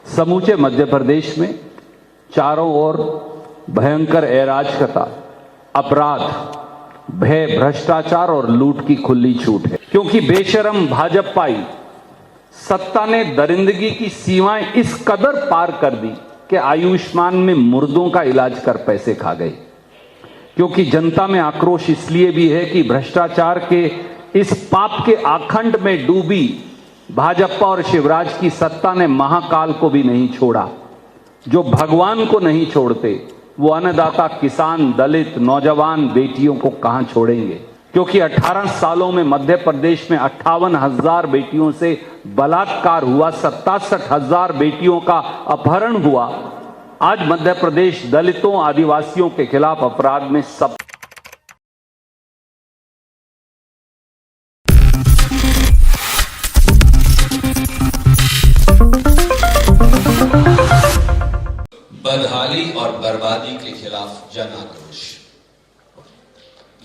समूचे मध्य प्रदेश में चारों ओर भयंकर अराजकता, अपराध, भय, भ्रष्टाचार और लूट की खुली छूट है, क्योंकि बेशरम भाजपाई सत्ता ने दरिंदगी की सीमाएं इस कदर पार कर दी कि आयुष्मान में मुर्दों का इलाज कर पैसे खा गए। क्योंकि जनता में आक्रोश इसलिए भी है कि भ्रष्टाचार के इस पाप के आखंड में डूबी भाजपा और शिवराज की सत्ता ने महाकाल को भी नहीं छोड़ा। जो भगवान को नहीं छोड़ते वो अन्नदाता, किसान, दलित, नौजवान, बेटियों को कहां छोड़ेंगे? क्योंकि 18 सालों में मध्य प्रदेश में 58,000 बेटियों से बलात्कार हुआ, 67,000 बेटियों का अपहरण हुआ। आज मध्य प्रदेश दलितों, आदिवासियों के खिलाफ अपराध में सब बदहाली और बर्बादी के खिलाफ जन आक्रोश।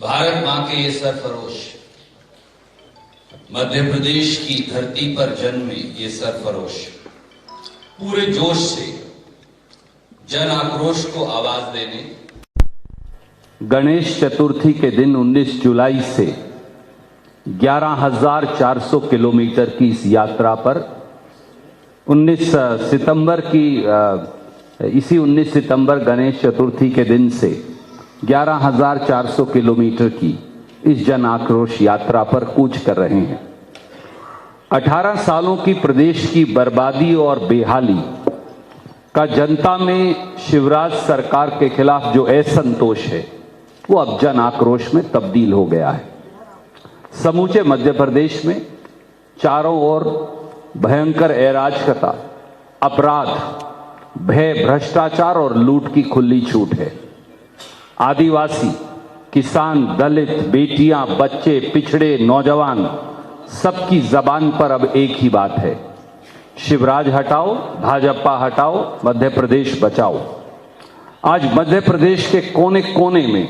भारत मां के ये सरफरोश, मध्य प्रदेश की धरती पर जन्मे ये सरफरोश पूरे जोश से जन आक्रोश को आवाज देने गणेश चतुर्थी के दिन 19 जुलाई से 11,400 किलोमीटर की इस यात्रा पर 19 सितंबर गणेश चतुर्थी के दिन से 11,400 किलोमीटर की इस जन आक्रोश यात्रा पर कूच कर रहे हैं। 18 सालों की प्रदेश की बर्बादी और बेहाली का जनता में शिवराज सरकार के खिलाफ जो असंतोष है वो अब जन आक्रोश में तब्दील हो गया है। समूचे मध्य प्रदेश में चारों ओर भयंकर अराजकता, अपराध, भय, भ्रष्टाचार और लूट की खुली छूट है। आदिवासी, किसान, दलित, बेटियां, बच्चे, पिछड़े, नौजवान, सबकी जबान पर अब एक ही बात है, शिवराज हटाओ, भाजपा हटाओ, मध्य प्रदेश बचाओ। आज मध्य प्रदेश के कोने कोने में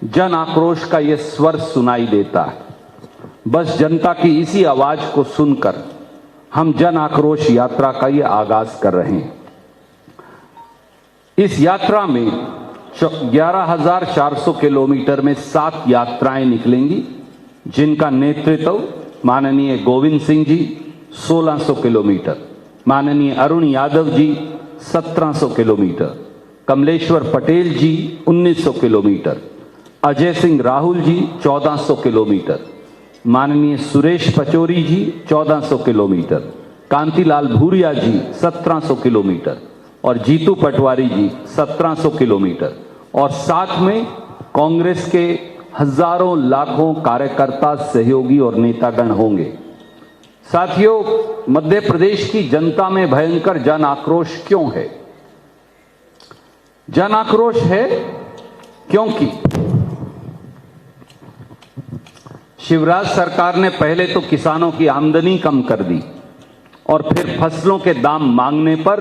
जन आक्रोश का यह स्वर सुनाई देता है। बस जनता की इसी आवाज को सुनकर हम जन आक्रोश यात्रा का यह आगाज कर रहे हैं। इस यात्रा में 11,400 किलोमीटर में 7 यात्राएं निकलेंगी, जिनका नेतृत्व माननीय गोविंद सिंह जी 1600 किलोमीटर, माननीय अरुण यादव जी 1700 किलोमीटर, कमलेश्वर पटेल जी 1900 किलोमीटर, अजय सिंह राहुल जी 1400 किलोमीटर, माननीय सुरेश पचौरी जी 1400 किलोमीटर, कांतिलाल भूरिया जी 1700 किलोमीटर और जीतू पटवारी जी 1700 किलोमीटर। और साथ में कांग्रेस के हजारों लाखों कार्यकर्ता, सहयोगी और नेतागण होंगे। साथियों, मध्य प्रदेश की जनता में भयंकर जन आक्रोश क्यों है? जन आक्रोश है क्योंकि शिवराज सरकार ने पहले तो किसानों की आमदनी कम कर दी और फिर फसलों के दाम मांगने पर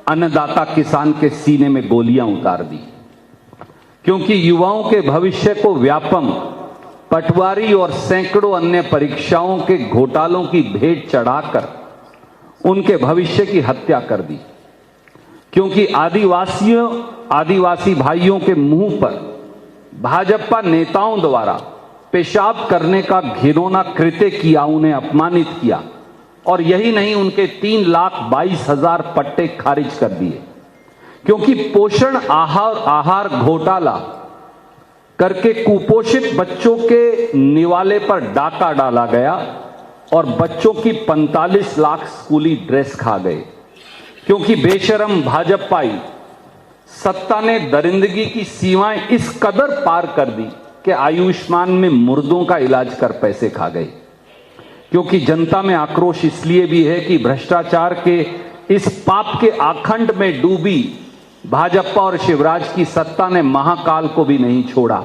अन्नदाता किसान के सीने में गोलियां उतार दी। क्योंकि युवाओं के भविष्य को व्यापम, पटवारी और सैकड़ों अन्य परीक्षाओं के घोटालों की भेंट चढ़ाकर उनके भविष्य की हत्या कर दी। क्योंकि आदिवासी भाइयों के मुंह पर भाजपा नेताओं द्वारा पेशाब करने का घिनौना कृत्य किया, उन्हें अपमानित किया और यही नहीं, उनके 3,22,000 पट्टे खारिज कर दिए। क्योंकि पोषण आहार घोटाला करके कुपोषित बच्चों के निवाले पर डाका डाला गया और बच्चों की 45 लाख स्कूली ड्रेस खा गए। क्योंकि बेशरम भाजपाई सत्ता ने दरिंदगी की सीमाएं इस कदर पार कर दी कि आयुष्मान में मुर्दों का इलाज कर पैसे खा गए। क्योंकि जनता में आक्रोश इसलिए भी है कि भ्रष्टाचार के इस पाप के आखंड में डूबी भाजपा और शिवराज की सत्ता ने महाकाल को भी नहीं छोड़ा।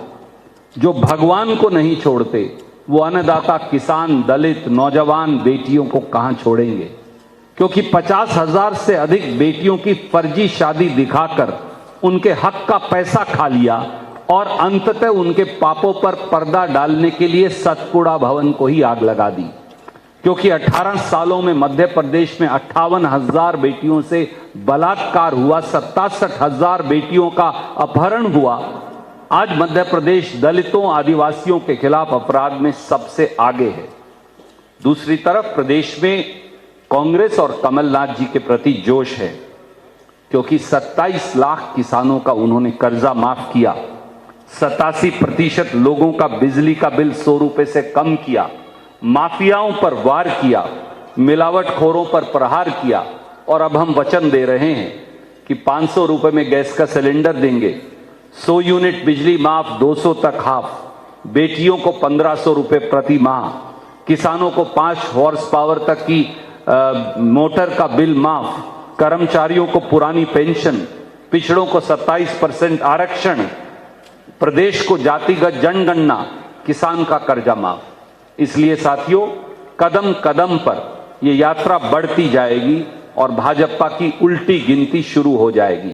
जो भगवान को नहीं छोड़ते वो अन्नदाता, किसान, दलित, नौजवान, बेटियों को कहां छोड़ेंगे? क्योंकि 50,000 से अधिक बेटियों की फर्जी शादी दिखाकर उनके हक का पैसा खा लिया और अंततः उनके पापों पर पर्दा डालने के लिए सतपुड़ा भवन को ही आग लगा दी। क्योंकि 18 सालों में मध्य प्रदेश में 58,000 बेटियों से बलात्कार हुआ, 67,000 बेटियों का अपहरण हुआ। आज मध्य प्रदेश दलितों, आदिवासियों के खिलाफ अपराध में सबसे आगे है। दूसरी तरफ प्रदेश में कांग्रेस और कमलनाथ जी के प्रति जोश है, क्योंकि 27 लाख किसानों का उन्होंने कर्जा माफ किया, 87% लोगों का बिजली का बिल 100 रुपए से कम किया, माफियाओं पर वार किया, मिलावटखोरों पर प्रहार किया, और अब हम वचन दे रहे हैं कि 500 रुपए में गैस का सिलेंडर देंगे, 100 यूनिट बिजली माफ, 200 तक हाफ, बेटियों को 1500 रुपए प्रति माह, किसानों को 5 हॉर्स पावर तक की मोटर का बिल माफ, कर्मचारियों को पुरानी पेंशन, पिछड़ों को 27% आरक्षण, प्रदेश को जातिगत जनगणना, किसान का कर्जा माफ। इसलिए साथियों, कदम कदम पर यह यात्रा बढ़ती जाएगी और भाजपा की उल्टी गिनती शुरू हो जाएगी।